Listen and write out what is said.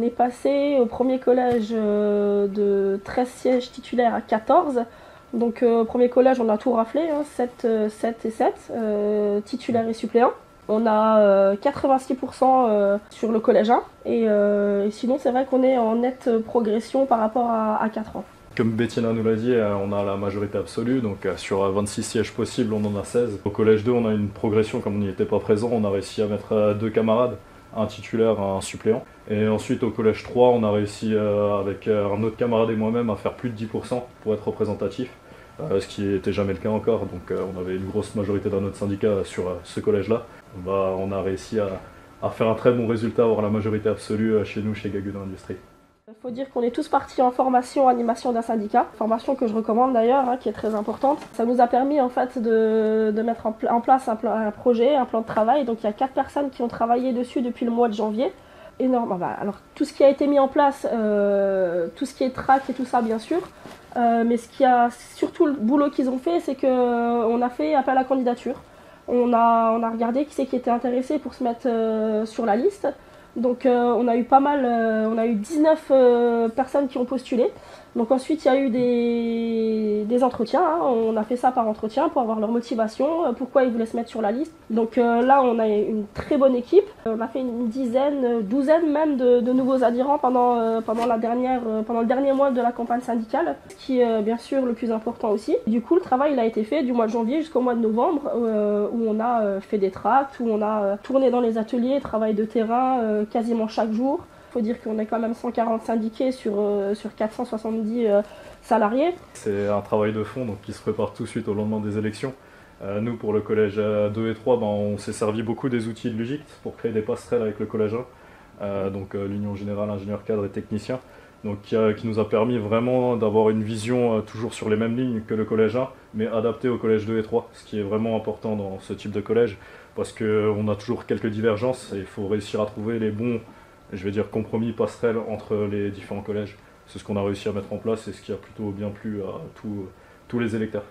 est passé au premier collège de 13 sièges titulaires à 14. Donc au premier collège, on a tout raflé, hein, 7 et 7, titulaires et suppléants. On a 86% sur le collège 1 et sinon c'est vrai qu'on est en nette progression par rapport à 4 ans. Comme Bettina nous l'a dit, on a la majorité absolue, donc sur 26 sièges possibles, on en a 16. Au collège 2, on a une progression, comme on n'y était pas présent, on a réussi à mettre 2 camarades, un titulaire, un suppléant. Et ensuite au collège 3, on a réussi avec un autre camarade et moi-même à faire plus de 10% pour être représentatif. Ce qui n'était jamais le cas encore, donc on avait une grosse majorité dans notre syndicat sur ce collège-là. On a réussi à faire un très bon résultat, avoir la majorité absolue chez nous, chez Gaguda Industrie. Il faut dire qu'on est tous partis en formation animation d'un syndicat, formation que je recommande d'ailleurs, hein, qui est très importante. Ça nous a permis en fait de mettre en place un projet, un plan de travail. Donc il y a 4 personnes qui ont travaillé dessus depuis le mois de janvier. Énorme. Alors tout ce qui a été mis en place, tout ce qui est track et tout ça bien sûr, mais ce qui a surtout le boulot qu'ils ont fait, c'est qu'on a fait appel à candidature. On a regardé qui c'est qui était intéressé pour se mettre sur la liste. Donc on a eu pas mal, on a eu 19 personnes qui ont postulé. Donc ensuite il y a eu des entretiens, hein. On a fait ça par entretien pour avoir leur motivation, pourquoi ils voulaient se mettre sur la liste. Donc là on a une très bonne équipe. On a fait une douzaine même de nouveaux adhérents pendant le dernier mois de la campagne syndicale, ce qui est bien sûr le plus important aussi. Du coup le travail il a été fait du mois de janvier jusqu'au mois de novembre où on a fait des tracts, où on a tourné dans les ateliers, travail de terrain quasiment chaque jour. Il faut dire qu'on est quand même 140 syndiqués sur 470 salariés. C'est un travail de fond donc, qui se prépare tout de suite au lendemain des élections. Nous, pour le collège 2 et 3, on s'est servi beaucoup des outils de l'UGICT pour créer des passerelles avec le collège 1, donc l'Union Générale Ingénieurs Cadres et Techniciens, donc, qui nous a permis vraiment d'avoir une vision toujours sur les mêmes lignes que le collège 1, mais adaptée au collège 2 et 3, ce qui est vraiment important dans ce type de collège, parce qu'on a toujours quelques divergences et il faut réussir à trouver les bons compromis passerelles entre les différents collèges. C'est ce qu'on a réussi à mettre en place et ce qui a plutôt bien plu à tous les électeurs.